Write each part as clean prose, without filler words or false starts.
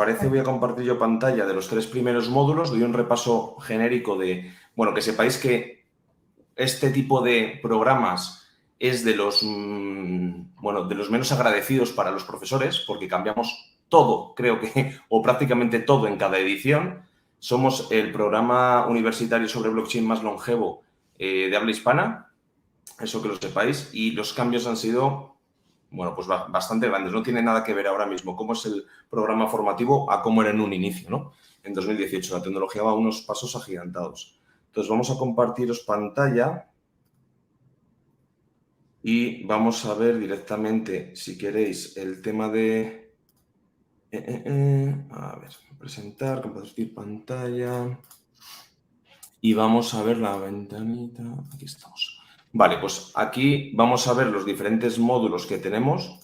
parece, voy a compartir yo pantalla de los 3 primeros módulos. Doy un repaso genérico de, bueno, que sepáis que este tipo de programas es de los, bueno, de los menos agradecidos para los profesores, porque cambiamos todo, creo que, o prácticamente todo en cada edición. Somos el programa universitario sobre blockchain más longevo de habla hispana, eso que lo sepáis, y los cambios han sido, bueno, pues bastante grandes. No tiene nada que ver ahora mismo cómo es el programa formativo a cómo era en un inicio, ¿no? En 2018 la tecnología va a unos pasos agigantados. Entonces vamos a compartiros pantalla y vamos a ver directamente, si queréis, el tema de... a ver, presentar, compartir pantalla y vamos a ver la ventanita. Aquí estamos. Vale, pues aquí vamos a ver los diferentes módulos que tenemos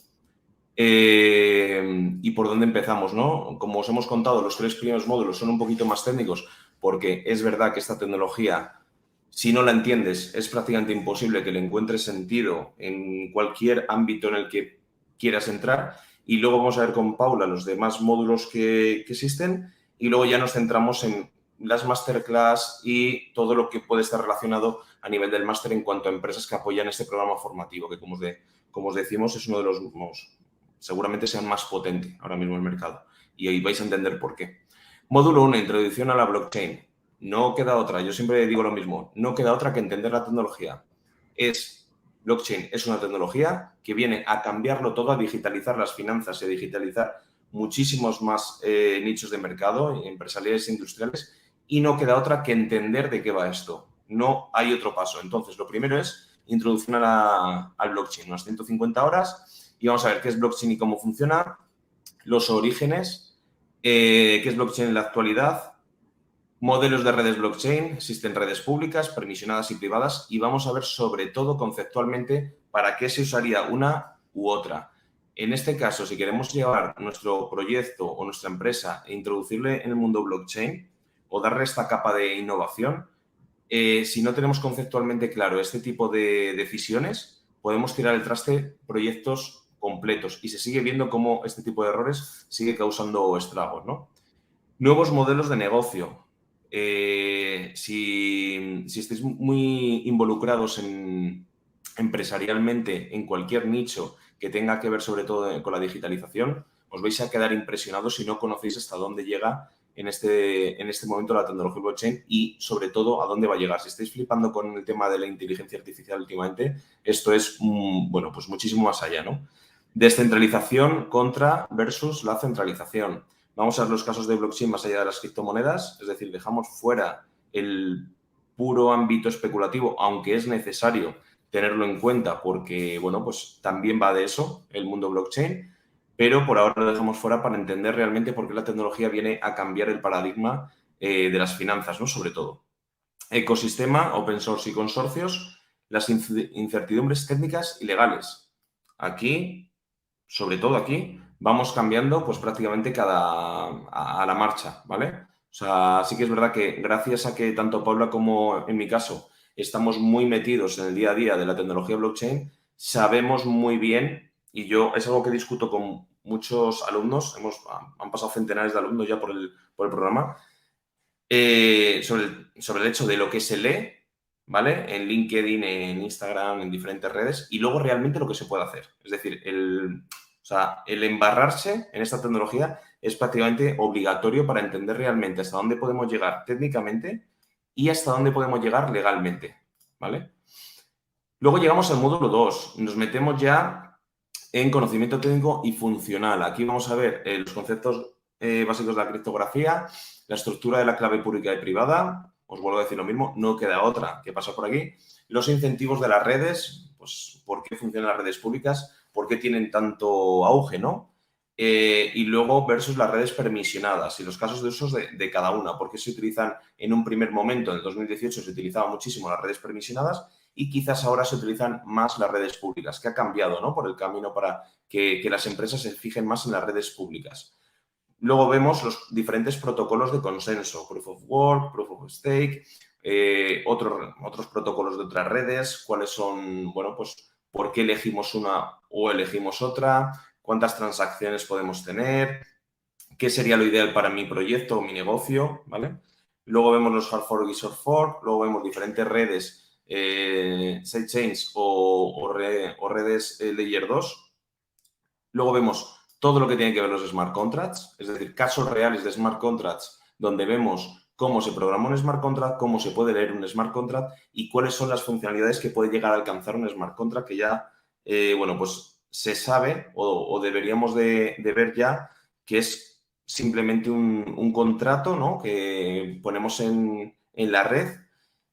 y por dónde empezamos, ¿no? Como os hemos contado, los 3 primeros módulos son un poquito más técnicos porque es verdad que esta tecnología, si no la entiendes, es prácticamente imposible que le encuentres sentido en cualquier ámbito en el que quieras entrar. Y luego vamos a ver con Paula los demás módulos que existen y luego ya nos centramos en las masterclass y todo lo que puede estar relacionado a nivel del máster en cuanto a empresas que apoyan este programa formativo, que como os decimos es uno de los, seguramente sean más potente ahora mismo en el mercado. Y ahí vais a entender por qué. Módulo 1, introducción a la blockchain. No queda otra, yo siempre digo lo mismo, no queda otra que entender la tecnología. Blockchain es una tecnología que viene a cambiarlo todo, a digitalizar las finanzas y a digitalizar muchísimos más nichos de mercado, empresariales e industriales, y no queda otra que entender de qué va esto. No hay otro paso. Entonces, lo primero es introducción al blockchain, unas 150 horas, y vamos a ver qué es blockchain y cómo funciona, los orígenes, qué es blockchain en la actualidad, modelos de redes blockchain, existen redes públicas, permisionadas y privadas, y vamos a ver sobre todo conceptualmente para qué se usaría una u otra. En este caso, si queremos llevar nuestro proyecto o nuestra empresa e introducirle en el mundo blockchain o darle esta capa de innovación, si no tenemos conceptualmente claro este tipo de decisiones, podemos tirar el traste proyectos completos y se sigue viendo cómo este tipo de errores sigue causando estragos, ¿no? Nuevos modelos de negocio. Si estáis muy involucrados empresarialmente en cualquier nicho que tenga que ver sobre todo con la digitalización, os vais a quedar impresionados si no conocéis hasta dónde llega en este momento la tecnología blockchain y sobre todo a dónde va a llegar. Si estáis flipando con el tema de la inteligencia artificial últimamente, esto es, bueno, pues muchísimo más allá, ¿no? Descentralización versus la centralización. Vamos a ver los casos de blockchain más allá de las criptomonedas, es decir, dejamos fuera el puro ámbito especulativo, aunque es necesario tenerlo en cuenta porque, bueno, pues también va de eso el mundo blockchain, pero por ahora lo dejamos fuera para entender realmente por qué la tecnología viene a cambiar el paradigma de las finanzas, ¿no? Sobre todo. Ecosistema, open source y consorcios, las incertidumbres técnicas y legales. Aquí, sobre todo aquí, vamos cambiando pues prácticamente a la marcha, ¿vale? O sea, sí que es verdad que gracias a que tanto Paula como en mi caso estamos muy metidos en el día a día de la tecnología blockchain, sabemos muy bien, y yo es algo que discuto con muchos alumnos, han pasado centenares de alumnos ya por el programa, sobre el hecho de lo que se lee, ¿vale? En LinkedIn, en Instagram, en diferentes redes, y luego realmente lo que se puede hacer. Es decir, el embarrarse en esta tecnología es prácticamente obligatorio para entender realmente hasta dónde podemos llegar técnicamente y hasta dónde podemos llegar legalmente, ¿vale? Luego llegamos al módulo 2. Nos metemos ya en conocimiento técnico y funcional. Aquí vamos a ver los conceptos básicos de la criptografía, la estructura de la clave pública y privada. Os vuelvo a decir lo mismo, no queda otra que pasar por aquí. Los incentivos de las redes, pues por qué funcionan las redes públicas, por qué tienen tanto auge, ¿no? Y luego versus las redes permisionadas y los casos de usos de cada una. ¿Por qué se utilizan en un primer momento? En el 2018 se utilizaban muchísimo las redes permisionadas y quizás ahora se utilizan más las redes públicas, que ha cambiado, ¿no? Por el camino para que las empresas se fijen más en las redes públicas. Luego vemos los diferentes protocolos de consenso, Proof of Work, Proof of Stake, otros protocolos de otras redes, cuáles son, bueno, pues por qué elegimos una o elegimos otra, cuántas transacciones podemos tener, qué sería lo ideal para mi proyecto o mi negocio, ¿vale? Luego vemos los hard fork y soft fork, luego vemos diferentes redes, sidechains o redes layer 2. Luego vemos todo lo que tiene que ver los smart contracts, es decir, casos reales de smart contracts donde vemos cómo se programa un smart contract, cómo se puede leer un smart contract y cuáles son las funcionalidades que puede llegar a alcanzar un smart contract que ya, bueno, pues se sabe o deberíamos de ver ya que es simplemente un contrato, ¿no?, que ponemos en la red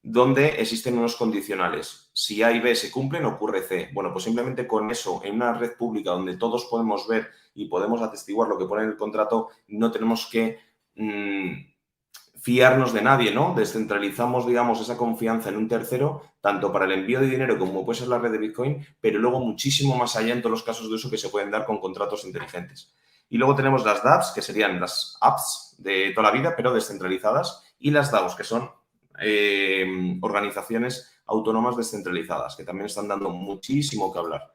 donde existen unos condicionales. Si A y B se cumplen, ocurre C. Bueno, pues simplemente con eso, en una red pública donde todos podemos ver y podemos atestiguar lo que pone en el contrato, no tenemos que fiarnos de nadie, ¿no? Descentralizamos, digamos, esa confianza en un tercero, tanto para el envío de dinero como puede ser la red de Bitcoin, pero luego muchísimo más allá en todos los casos de uso que se pueden dar con contratos inteligentes. Y luego tenemos las dApps, que serían las apps de toda la vida, pero descentralizadas, y las DAOs, que son organizaciones autónomas descentralizadas, que también están dando muchísimo que hablar.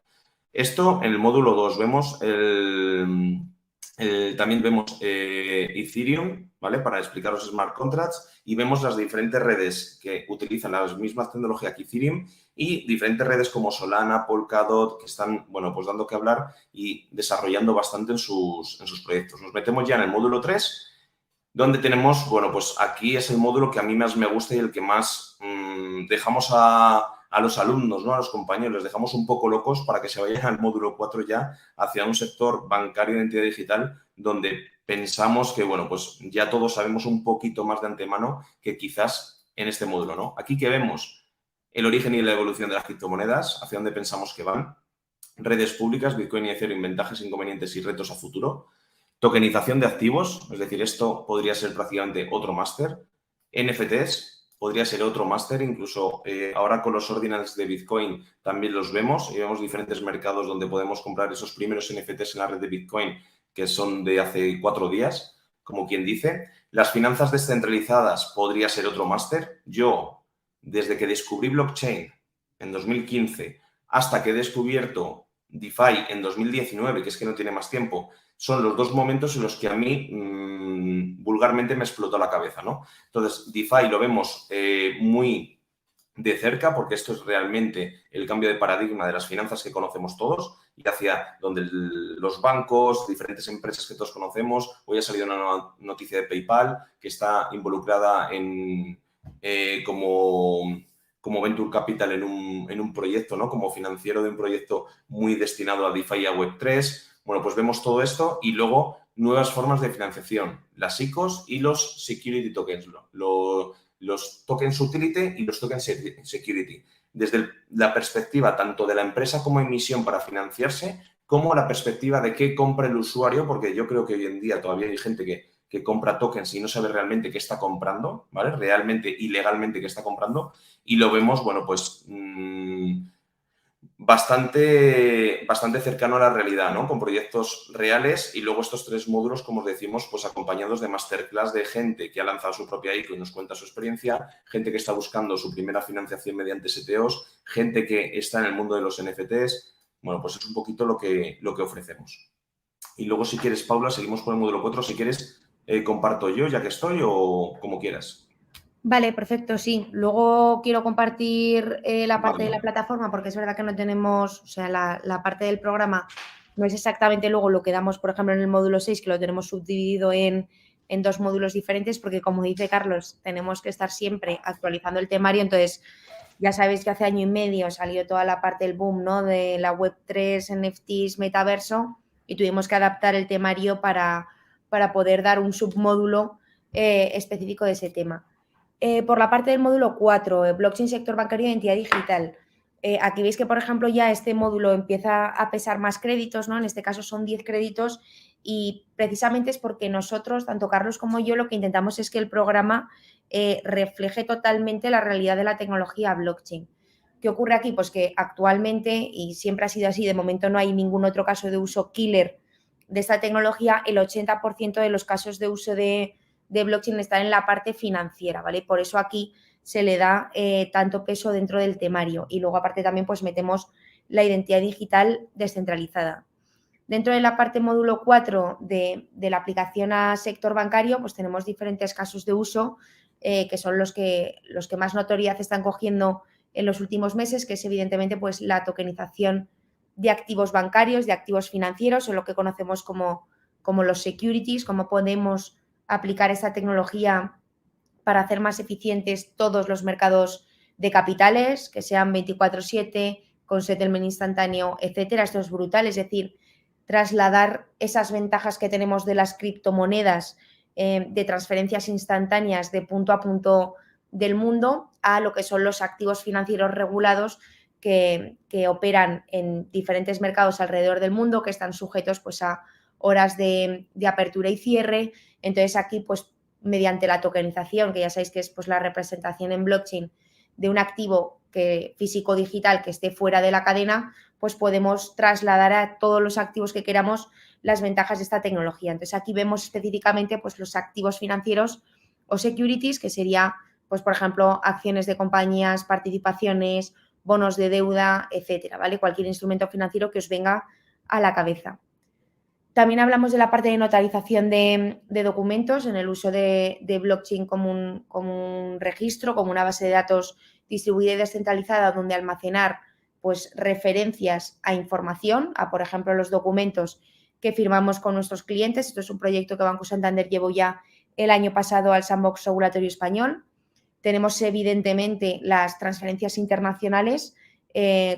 Esto en el módulo 2 vemos también vemos Ethereum, ¿vale? Para explicar los smart contracts y vemos las diferentes redes que utilizan las mismas tecnologías que Ethereum y diferentes redes como Solana, Polkadot, que están, bueno, pues dando que hablar y desarrollando bastante en sus proyectos. Nos metemos ya en el módulo 3, donde tenemos, bueno, pues aquí es el módulo que a mí más me gusta y el que más dejamos a los alumnos, ¿no?, a los compañeros, les dejamos un poco locos para que se vayan al módulo 4 ya hacia un sector bancario de identidad digital donde pensamos que, bueno, pues ya todos sabemos un poquito más de antemano que quizás en este módulo, ¿no? Aquí que vemos el origen y la evolución de las criptomonedas, hacia dónde pensamos que van, redes públicas, Bitcoin y Ethereum, ventajas, inconvenientes y retos a futuro, tokenización de activos, es decir, esto podría ser prácticamente otro máster. NFTs podría ser otro máster, incluso ahora con los ordinals de Bitcoin también los vemos y vemos diferentes mercados donde podemos comprar esos primeros NFTs en la red de Bitcoin que son de hace 4 días, como quien dice. Las finanzas descentralizadas podría ser otro máster. Yo, desde que descubrí blockchain en 2015 hasta que he descubierto DeFi en 2019, que es que no tiene más tiempo, son los dos momentos en los que a mí vulgarmente me explotó la cabeza, ¿no? Entonces, DeFi lo vemos muy de cerca porque esto es realmente el cambio de paradigma de las finanzas que conocemos todos y hacia donde los bancos, diferentes empresas que todos conocemos. Hoy ha salido una nueva noticia de PayPal que está involucrada como Venture Capital en un proyecto, ¿no?, como financiero de un proyecto muy destinado a DeFi y a Web3. Bueno, pues vemos todo esto y luego nuevas formas de financiación, las ICOs y los security tokens, los tokens utility y los tokens security. Desde la perspectiva tanto de la empresa como emisión para financiarse, como la perspectiva de qué compra el usuario, porque yo creo que hoy en día todavía hay gente que compra tokens y no sabe realmente qué está comprando, ¿vale? Realmente y legalmente qué está comprando. Y lo vemos, bueno, pues bastante cercano a la realidad, ¿no?, con proyectos reales y luego estos 3 módulos, como os decimos, pues acompañados de masterclass de gente que ha lanzado su propia ICO y nos cuenta su experiencia, gente que está buscando su primera financiación mediante STOs, gente que está en el mundo de los NFTs. Bueno, pues es un poquito lo que ofrecemos. Y luego, si quieres, Paula, seguimos con el módulo 4. Si quieres, comparto yo, ya que estoy, o como quieras. Vale, perfecto, sí. Luego quiero compartir la parte de la Vale. plataforma porque es verdad que no tenemos, o sea, la parte del programa no es exactamente luego lo que damos, por ejemplo, en el módulo 6, que lo tenemos subdividido en 2 módulos diferentes porque, como dice Carlos, tenemos que estar siempre actualizando el temario. Entonces, ya sabéis que hace año y medio salió toda la parte del boom, ¿no?, de la Web3, NFTs, metaverso, y tuvimos que adaptar el temario para poder dar un submódulo específico de ese tema. Por la parte del módulo 4, blockchain, sector bancario y identidad digital. Aquí veis que, por ejemplo, ya este módulo empieza a pesar más créditos, ¿no? En este caso son 10 créditos y precisamente es porque nosotros, tanto Carlos como yo, lo que intentamos es que el programa refleje totalmente la realidad de la tecnología blockchain. ¿Qué ocurre aquí? Pues que actualmente, y siempre ha sido así, de momento no hay ningún otro caso de uso killer de esta tecnología, el 80% de los casos de uso de blockchain están en la parte financiera, ¿vale? Por eso aquí se le da tanto peso dentro del temario y luego aparte también pues metemos la identidad digital descentralizada. Dentro de la parte módulo 4 de la aplicación a sector bancario, pues tenemos diferentes casos de uso que son los que más notoriedad están cogiendo en los últimos meses, que es evidentemente pues, la tokenización de activos bancarios, de activos financieros, o lo que conocemos como los securities, cómo podemos aplicar esta tecnología para hacer más eficientes todos los mercados de capitales, que sean 24/7, con settlement instantáneo, etcétera. Esto es brutal, es decir, trasladar esas ventajas que tenemos de las criptomonedas, de transferencias instantáneas de punto a punto del mundo, a lo que son los activos financieros regulados que operan en diferentes mercados alrededor del mundo, que están sujetos pues, a horas de apertura y cierre. Entonces aquí, pues mediante la tokenización, que ya sabéis que es pues, la representación en blockchain de un activo físico digital que esté fuera de la cadena, pues podemos trasladar a todos los activos que queramos las ventajas de esta tecnología. Entonces aquí vemos específicamente pues, los activos financieros o securities, que sería, pues, por ejemplo, acciones de compañías, participaciones, bonos de deuda, etcétera, ¿vale? Cualquier instrumento financiero que os venga a la cabeza. También hablamos de la parte de notarización de documentos en el uso de blockchain como un registro, como una base de datos distribuida y descentralizada donde almacenar pues, referencias a información, a por ejemplo los documentos que firmamos con nuestros clientes. Esto es un proyecto que Banco Santander llevó ya el año pasado al Sandbox Regulatorio Español. Tenemos evidentemente las transferencias internacionales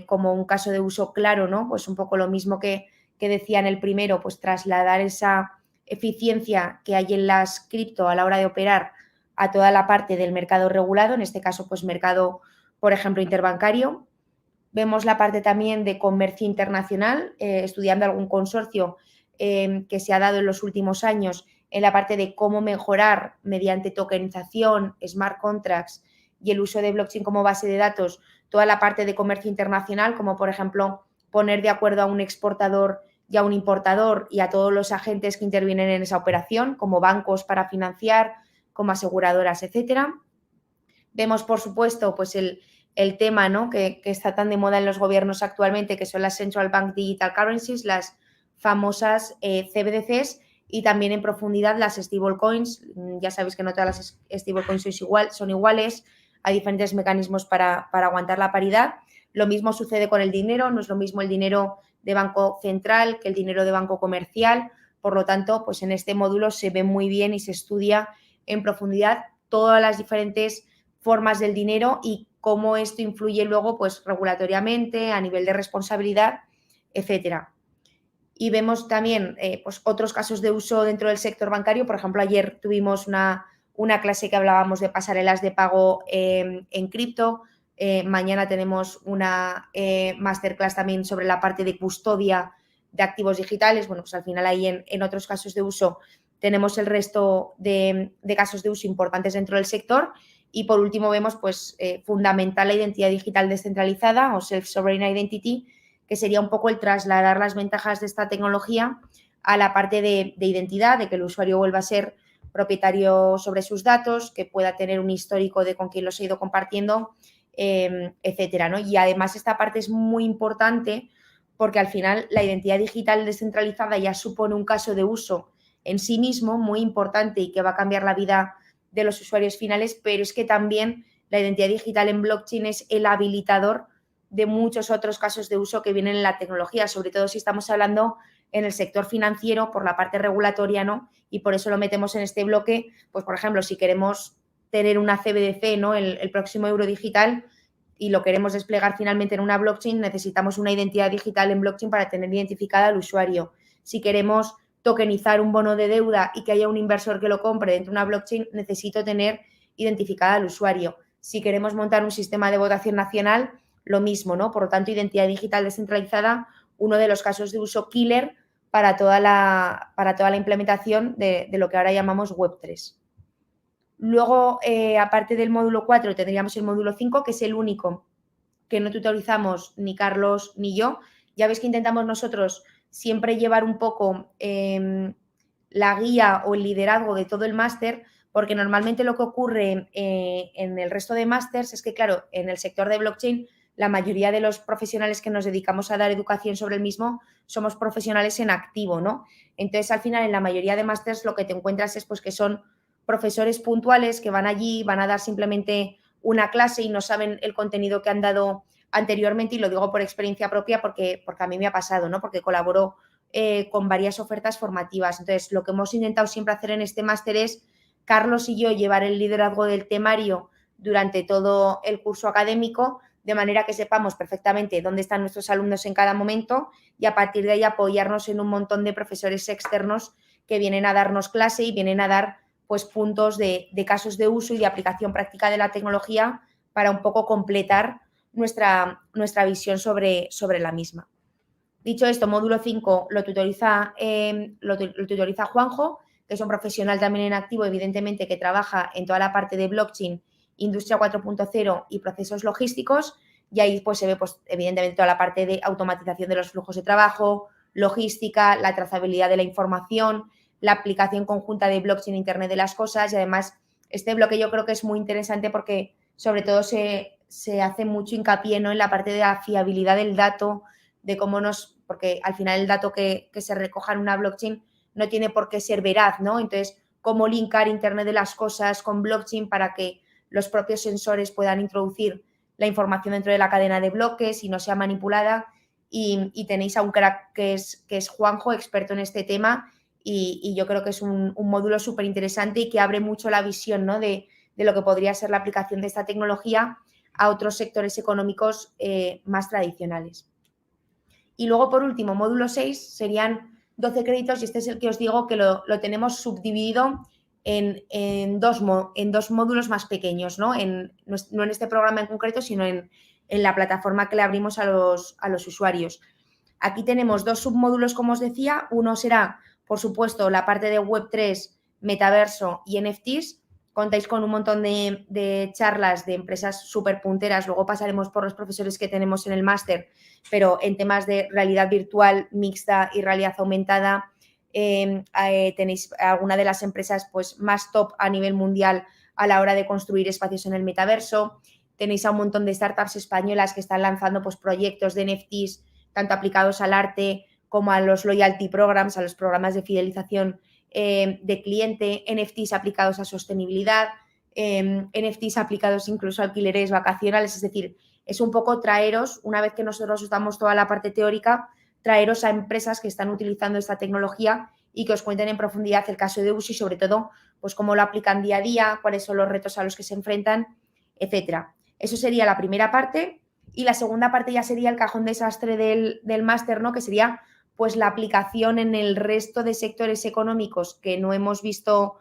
como un caso de uso claro, ¿no? Pues un poco lo mismo que decía en el primero, pues trasladar esa eficiencia que hay en las cripto a la hora de operar a toda la parte del mercado regulado, en este caso, pues mercado, por ejemplo, interbancario. Vemos la parte también de comercio internacional, estudiando algún consorcio que se ha dado en los últimos años en la parte de cómo mejorar mediante tokenización, smart contracts y el uso de blockchain como base de datos, toda la parte de comercio internacional, como por ejemplo poner de acuerdo a un exportador y a un importador y a todos los agentes que intervienen en esa operación, como bancos para financiar, como aseguradoras, etcétera. Vemos, por supuesto, pues el tema, ¿no? que está tan de moda en los gobiernos actualmente, que son las Central Bank Digital Currencies, las famosas CBDCs, y también en profundidad las stablecoins. Ya sabéis que no todas las stablecoins son iguales, hay diferentes mecanismos para aguantar la paridad. Lo mismo sucede con el dinero, no es lo mismo el dinero de banco central que el dinero de banco comercial. Por lo tanto, pues en este módulo se ve muy bien y se estudia en profundidad todas las diferentes formas del dinero y cómo esto influye luego pues regulatoriamente, a nivel de responsabilidad, etcétera. Y vemos también pues, otros casos de uso dentro del sector bancario. Por ejemplo, ayer tuvimos una clase que hablábamos de pasarelas de pago en cripto. Mañana tenemos una masterclass también sobre la parte de custodia de activos digitales. Bueno, pues al final ahí en otros casos de uso tenemos el resto de casos de uso importantes dentro del sector. Y por último vemos pues fundamental la identidad digital descentralizada o Self-Sovereign Identity, que sería un poco el trasladar las ventajas de esta tecnología a la parte de identidad, de que el usuario vuelva a ser propietario sobre sus datos, que pueda tener un histórico de con quién los ha ido compartiendo, etcétera, ¿no? Y además esta parte es muy importante porque al final la identidad digital descentralizada ya supone un caso de uso en sí mismo muy importante y que va a cambiar la vida de los usuarios finales, pero es que también la identidad digital en blockchain es el habilitador de muchos otros casos de uso que vienen en la tecnología, sobre todo si estamos hablando en el sector financiero por la parte regulatoria, ¿no? Y por eso lo metemos en este bloque, pues por ejemplo, si queremos tener una CBDC, ¿no? El próximo euro digital y lo queremos desplegar finalmente en una blockchain, necesitamos una identidad digital en blockchain para tener identificada al usuario. Si queremos tokenizar un bono de deuda y que haya un inversor que lo compre dentro de una blockchain, necesito tener identificada al usuario. Si queremos montar un sistema de votación nacional, lo mismo, ¿no? Por lo tanto, identidad digital descentralizada, uno de los casos de uso killer para toda la implementación de lo que ahora llamamos Web3. Luego, aparte del módulo 4, tendríamos el módulo 5, que es el único que no tutorizamos ni Carlos ni yo. Ya veis que intentamos nosotros siempre llevar un poco la guía o el liderazgo de todo el máster, porque normalmente lo que ocurre en el resto de másters es que, claro, en el sector de blockchain la mayoría de los profesionales que nos dedicamos a dar educación sobre el mismo somos profesionales en activo, ¿no? Entonces, al final, en la mayoría de másters lo que te encuentras es pues, que son profesores puntuales que van allí, van a dar simplemente una clase y no saben el contenido que han dado anteriormente, y lo digo por experiencia propia porque a mí me ha pasado, ¿no? Porque colaboro con varias ofertas formativas. Entonces, lo que hemos intentado siempre hacer en este máster es, Carlos y yo, llevar el liderazgo del temario durante todo el curso académico, de manera que sepamos perfectamente dónde están nuestros alumnos en cada momento y a partir de ahí apoyarnos en un montón de profesores externos que vienen a darnos clase y vienen a dar pues, puntos de casos de uso y de aplicación práctica de la tecnología para un poco completar nuestra visión sobre la misma. Dicho esto, módulo 5 lo tutoriza Juanjo, que es un profesional también en activo, evidentemente, que trabaja en toda la parte de blockchain, industria 4.0 y procesos logísticos, y ahí pues, se ve pues, evidentemente toda la parte de automatización de los flujos de trabajo, logística, la trazabilidad de la información, la aplicación conjunta de blockchain, Internet de las cosas, y además este bloque yo creo que es muy interesante porque sobre todo se hace mucho hincapié, ¿no?, en la parte de la fiabilidad del dato, de cómo porque al final el dato que se recoja en una blockchain no tiene por qué ser veraz, ¿no? Entonces, cómo linkar Internet de las cosas con blockchain para que los propios sensores puedan introducir la información dentro de la cadena de bloques y no sea manipulada. Y tenéis a un crack que es Juanjo, experto en este tema, y yo creo que es un módulo súper interesante y que abre mucho la visión, ¿no?, de lo que podría ser la aplicación de esta tecnología a otros sectores económicos más tradicionales. Y luego, por último, módulo 6 serían 12 créditos y este es el que os digo que lo tenemos subdividido en dos módulos más pequeños, ¿no? No en este programa en concreto, sino en la plataforma que le abrimos a los usuarios. Aquí tenemos dos submódulos, como os decía. Uno será, por supuesto, la parte de Web3, metaverso y NFTs. Contáis con un montón de charlas de empresas súper punteras. Luego pasaremos por los profesores que tenemos en el máster, pero en temas de realidad virtual mixta y realidad aumentada, tenéis alguna de las empresas pues, más top a nivel mundial a la hora de construir espacios en el metaverso. Tenéis a un montón de startups españolas que están lanzando pues, proyectos de NFTs, tanto aplicados al arte como a los loyalty programs, a los programas de fidelización de cliente, NFTs aplicados a sostenibilidad, NFTs aplicados incluso a alquileres vacacionales. Es decir, es un poco traeros, una vez que nosotros os damos toda la parte teórica, traeros a empresas que están utilizando esta tecnología y que os cuenten en profundidad el caso de uso y sobre todo pues cómo lo aplican día a día, cuáles son los retos a los que se enfrentan, etcétera. Eso sería la primera parte. Y la segunda parte ya sería el cajón desastre del máster, ¿no?, que sería pues la aplicación en el resto de sectores económicos que no hemos visto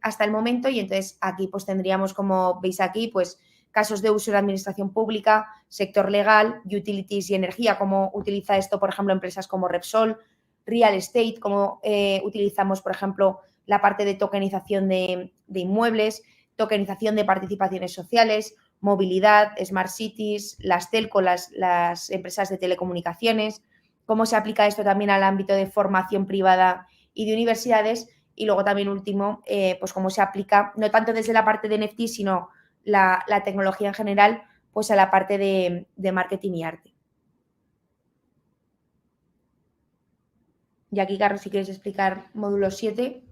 hasta el momento. Y entonces aquí pues tendríamos, como veis aquí, pues casos de uso de administración pública, sector legal, utilities y energía, cómo utiliza esto, por ejemplo, empresas como Repsol, real estate, cómo utilizamos, por ejemplo, la parte de tokenización de inmuebles, tokenización de participaciones sociales, movilidad, smart cities, las telco, las empresas de telecomunicaciones, cómo se aplica esto también al ámbito de formación privada y de universidades. Y luego también último, pues cómo se aplica, no tanto desde la parte de NFT, sino la tecnología en general, pues a la parte de marketing y arte. Y aquí, Carlos, si quieres explicar módulo 7.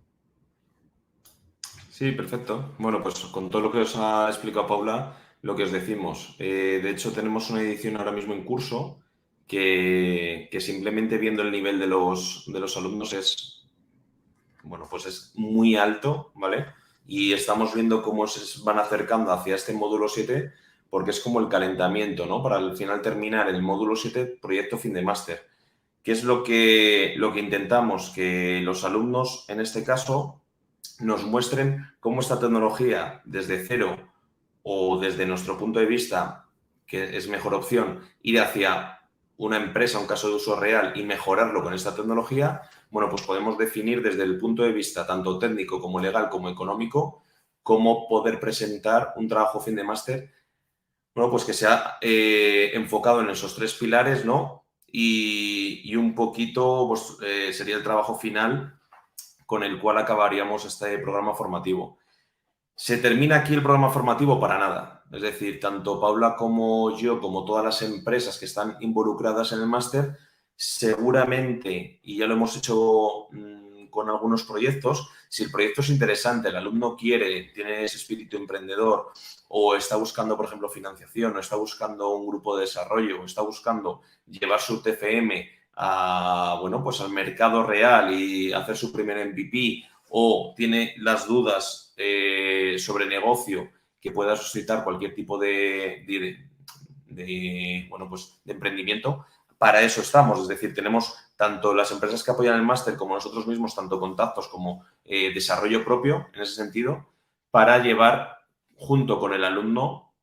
Sí, perfecto. Bueno, pues con todo lo que os ha explicado Paula, lo que os decimos. De hecho, tenemos una edición ahora mismo en curso que simplemente viendo el nivel de los alumnos es, bueno, pues es muy alto, ¿vale? Y estamos viendo cómo se van acercando hacia este módulo 7 porque es como el calentamiento, ¿no? Para al final terminar el módulo 7, proyecto fin de máster. ¿Qué es lo que intentamos? Que los alumnos, en este caso, nos muestren cómo esta tecnología desde cero o desde nuestro punto de vista, que es mejor opción, ir hacia una empresa, un caso de uso real y mejorarlo con esta tecnología, bueno, pues podemos definir desde el punto de vista tanto técnico como legal como económico cómo poder presentar un trabajo fin de máster, bueno, pues que sea enfocado en esos tres pilares, ¿no? Y un poquito pues, sería el trabajo final con el cual acabaríamos este programa formativo. ¿Se termina aquí el programa formativo? Para nada. Es decir, tanto Paula como yo, como todas las empresas que están involucradas en el máster, seguramente, y ya lo hemos hecho con algunos proyectos, si el proyecto es interesante, el alumno quiere, tiene ese espíritu emprendedor o está buscando, por ejemplo, financiación, o está buscando un grupo de desarrollo, o está buscando llevar su TFM a, bueno, pues al mercado real y hacer su primer MVP, o tiene las dudas sobre negocio que pueda suscitar cualquier tipo bueno, pues de emprendimiento, para eso estamos. Es decir, tenemos tanto las empresas que apoyan el máster como nosotros mismos, tanto contactos como desarrollo propio en ese sentido, para llevar junto con el alumno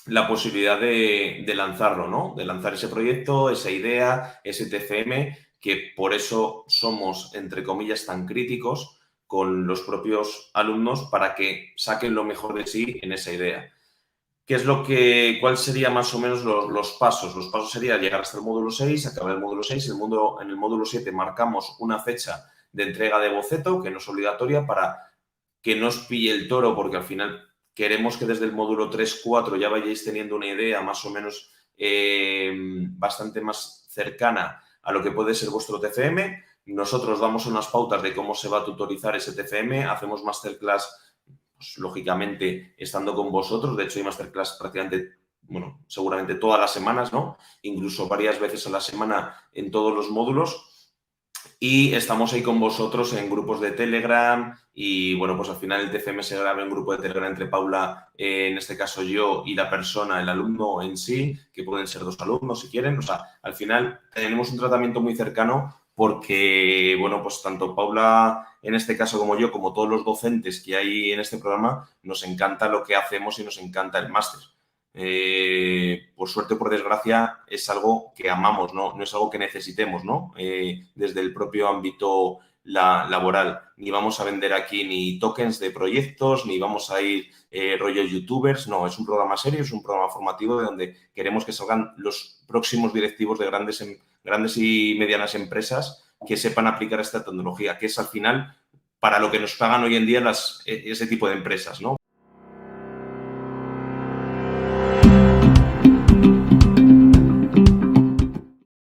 la posibilidad de lanzarlo, ¿no? De lanzar ese proyecto, esa idea, ese TFM, que por eso somos, entre comillas, tan críticos con los propios alumnos para que saquen lo mejor de sí en esa idea. ¿Cuál sería más o menos los pasos? Los pasos sería llegar hasta el módulo 6, acabar el módulo 6, en el módulo 7 marcamos una fecha de entrega de boceto, que no es obligatoria, para que no os pille el toro, porque al final queremos que desde el módulo 3-4 ya vayáis teniendo una idea más o menos bastante más cercana a lo que puede ser vuestro TFM. Nosotros damos unas pautas de cómo se va a tutorizar ese TFM, hacemos masterclass, pues, lógicamente, estando con vosotros. De hecho, hay masterclass prácticamente, bueno, seguramente todas las semanas, ¿no? Incluso varias veces a la semana en todos los módulos. Y estamos ahí con vosotros en grupos de Telegram y, bueno, pues al final el TFM se graba en un grupo de Telegram entre Paula, en este caso yo, y la persona, el alumno en sí, que pueden ser 2 alumnos si quieren. O sea, al final tenemos un tratamiento muy cercano porque, bueno, pues tanto Paula en este caso como yo, como todos los docentes que hay en este programa, nos encanta lo que hacemos y nos encanta el máster. Por suerte o por desgracia, es algo que amamos, ¿no? No es algo que necesitemos, ¿no? Desde el propio ámbito laboral. Ni vamos a vender aquí ni tokens de proyectos, ni vamos a ir rollo youtubers. No, es un programa serio, es un programa formativo de donde queremos que salgan los próximos directivos de grandes y medianas empresas que sepan aplicar esta tecnología, que es al final para lo que nos pagan hoy en día ese tipo de empresas, ¿no?